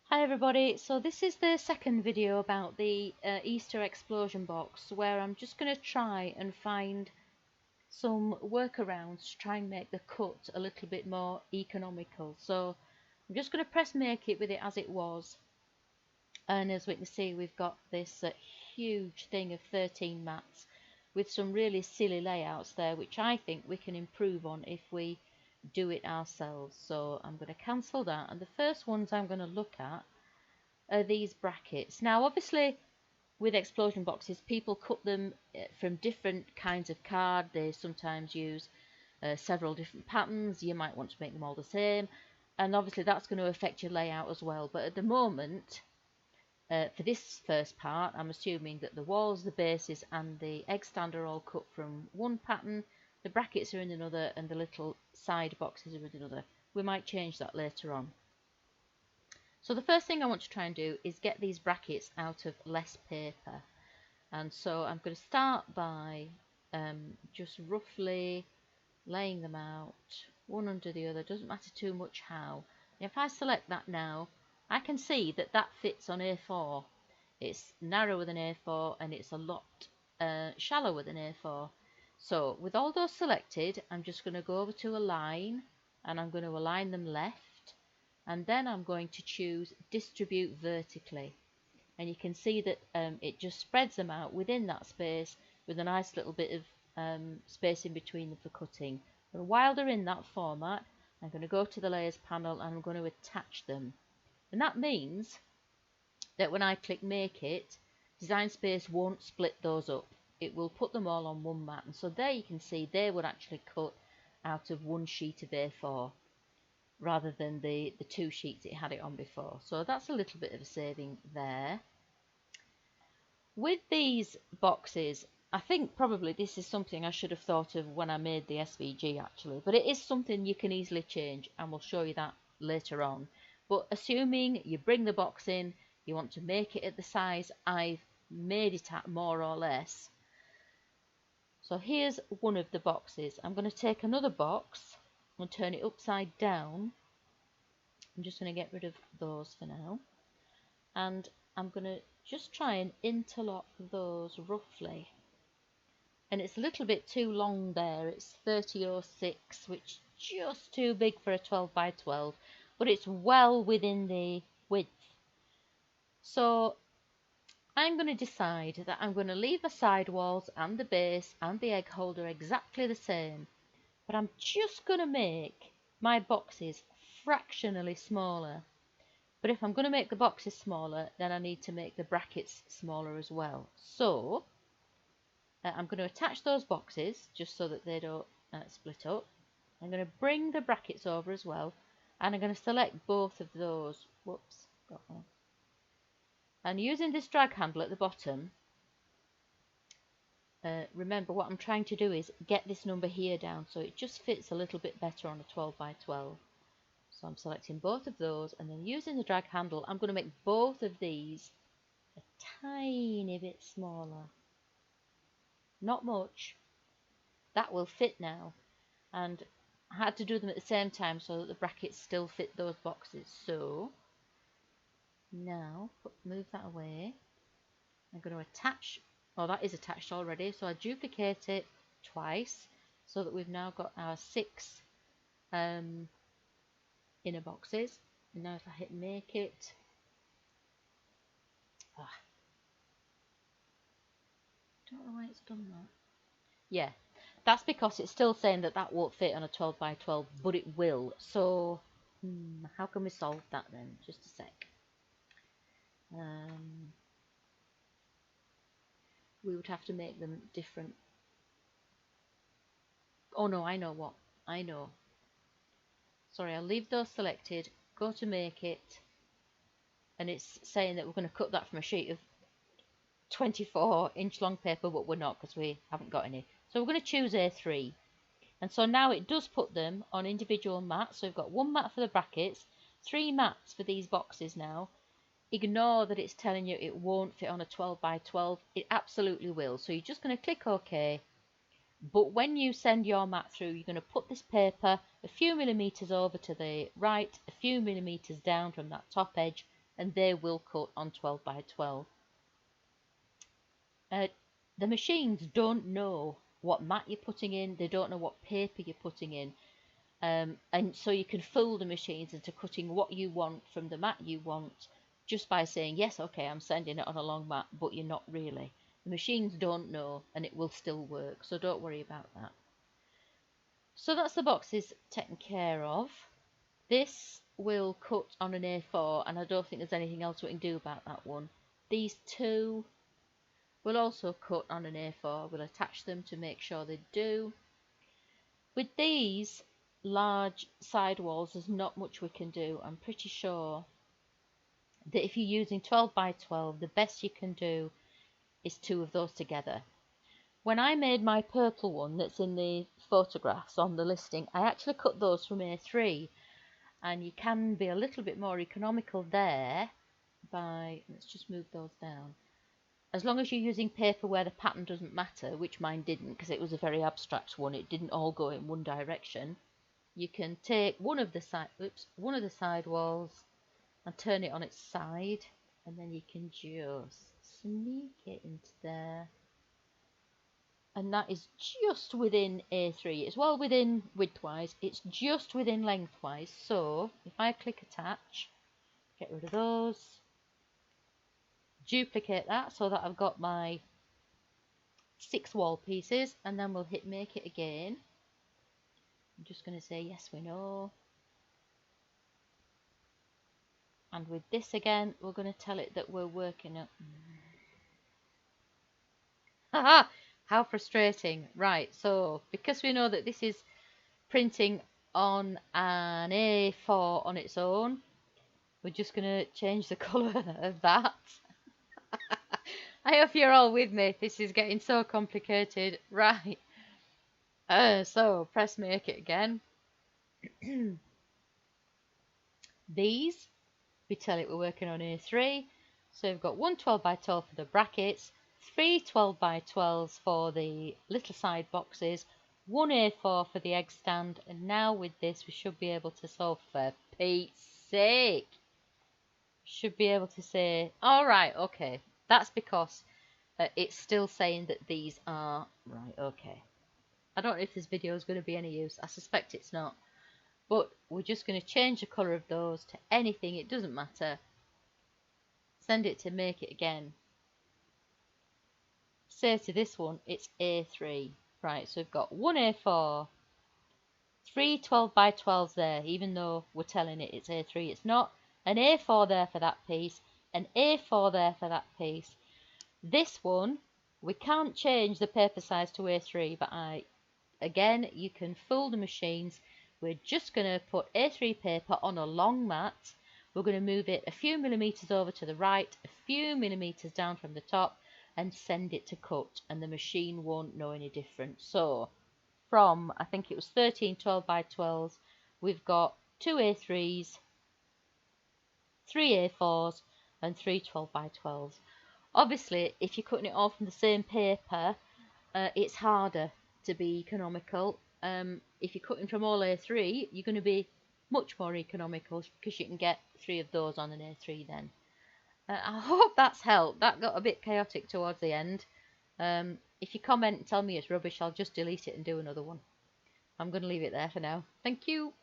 Hi everybody, so this is the second video about the Easter explosion box where I'm just going to try and find some workarounds to try and make the cut a little bit more economical. So I'm just going to press make it with it as it was, and as we can see we've got this huge thing of 13 mats with some really silly layouts there which I think we can improve on if we do it ourselves. So I'm going to cancel that, and the first ones I'm going to look at are these brackets. Now obviously with explosion boxes people cut them from different kinds of card. They sometimes use several different patterns. You might want to make them all the same, and obviously that's going to affect your layout as well. But at the moment, for this first part, I'm assuming that the walls, the bases and the egg stand are all cut from one pattern, the brackets are in another, and the little side boxes are in another. We might change that later on. So the first thing I want to try and do is get these brackets out of less paper, and so I'm going to start by just roughly laying them out one under the other. Doesn't matter too much how. If I select that now, I can see that that fits on A4. It's narrower than A4 and it's a lot shallower than A4. So with all those selected, I'm just going to go over to align, and I'm going to align them left, and then I'm going to choose distribute vertically, and you can see that it just spreads them out within that space with a nice little bit of space in between them for cutting. And while they're in that format, I'm going to go to the layers panel and I'm going to attach them, and that means that when I click make it, Design Space won't split those up. It will put them all on one mat, and so there you can see they would actually cut out of one sheet of A4 rather than the two sheets it had it on before. So that's a little bit of a saving there. With these boxes, I think probably this is something I should have thought of when I made the SVG actually, but it is something you can easily change, and we'll show you that later on. But assuming you bring the box in, you want to make it at the size I've made it at more or less. So here's one of the boxes. I'm going to take another box and turn it upside down. I'm just going to get rid of those for now, and I'm going to just try and interlock those roughly. And it's a little bit too long there. It's 3006, which is just too big for a 12 by 12, but it's well within the width. So I'm going to decide that I'm going to leave the side walls and the base and the egg holder exactly the same, but I'm just going to make my boxes fractionally smaller. But if I'm going to make the boxes smaller, then I need to make the brackets smaller as well. So I'm going to attach those boxes just so that they don't split up. I'm going to bring the brackets over as well, and I'm going to select both of those. Whoops, got one. And using this drag handle at the bottom, remember what I'm trying to do is get this number here down so it just fits a little bit better on a 12 by 12. So I'm selecting both of those, and then using the drag handle, I'm going to make both of these a tiny bit smaller. Not much. That will fit now. And I had to do them at the same time so that the brackets still fit those boxes. So now move that away. I'm going to attach, oh that is attached already, so I duplicate it twice so that we've now got our 6 inner boxes. And now if I hit make it, don't know why it's done that. Yeah, that's because it's still saying that that won't fit on a 12 by 12, but it will. So how can we solve that then? Just a sec. We would have to make them different. Oh no, I know what. I know. Sorry, I'll leave those selected, go to make it, and it's saying that we're going to cut that from a sheet of 24-inch long paper, but we're not because we haven't got any. So we're going to choose A3. And so now it does put them on individual mats. So we've got one mat for the brackets, 3 mats for these boxes now. Ignore that it's telling you it won't fit on a 12 by 12. It absolutely will. So you're just going to click OK. But when you send your mat through, you're going to put this paper a few millimeters over to the right, a few millimeters down from that top edge, and they will cut on 12 by 12. The machines don't know what mat you're putting in, they don't know what paper you're putting in, and so you can fool the machines into cutting what you want from the mat you want just by saying, yes, okay, I'm sending it on a long mat, but you're not really. The machines don't know, and it will still work, so don't worry about that. So that's the boxes taken care of. This will cut on an A4, and I don't think there's anything else we can do about that one. These two will also cut on an A4. We'll attach them to make sure they do. With these large sidewalls, there's not much we can do. I'm pretty sure that if you're using 12 by 12, the best you can do is two of those together. When I made my purple one that's in the photographs on the listing, I actually cut those from A3, and you can be a little bit more economical there by, let's just move those down. As long as you're using paper where the pattern doesn't matter, which mine didn't because it was a very abstract one, it didn't all go in one direction, you can take one of the side walls and turn it on its side, and then you can just sneak it into there. And that is just within A3. It's well within widthwise, it's just within lengthwise. So if I click attach, get rid of those, duplicate that so that I've got my 6 wall pieces, and then we'll hit make it again. I'm just going to say yes, we know. And with this again, we're going to tell it that we're working at. Haha! How frustrating. Right, so because we know that this is printing on an A4 on its own, we're just going to change the colour of that. I hope you're all with me. This is getting so complicated. Right. So press make it again. These, we tell it we're working on A3. So we've got 1 12 by 12 for the brackets, 3 12 by 12s for the little side boxes, 1 A4 for the egg stand, and now with this we should be able to solve, for Pete's sake. Should be able to say, alright, okay, that's because it's still saying that these are, right, okay. I don't know if this video is going to be any use, I suspect it's not. But we're just going to change the colour of those to anything, it doesn't matter. Send it to make it again. Say to this one, it's A3. Right, so we've got 1 A4, 3 12 by 12s there, even though we're telling it it's A3, it's not. An A4 there for that piece, an A4 there for that piece. This one, we can't change the paper size to A3, but again, you can fool the machines. We're just going to put A3 paper on a long mat. We're going to move it a few millimetres over to the right, a few millimetres down from the top, and send it to cut, and the machine won't know any different. So from, I think it was 13 12 by 12s, we've got 2 A3s, 3 A4s, and 3 12 by 12s. Obviously, if you're cutting it all from the same paper, it's harder to be economical. If you're cutting from all A3, you're going to be much more economical because you can get 3 of those on an A3 then. I hope that's helped. That got a bit chaotic towards the end. If you comment and tell me it's rubbish, I'll just delete it and do another one. I'm going to leave it there for now. Thank you.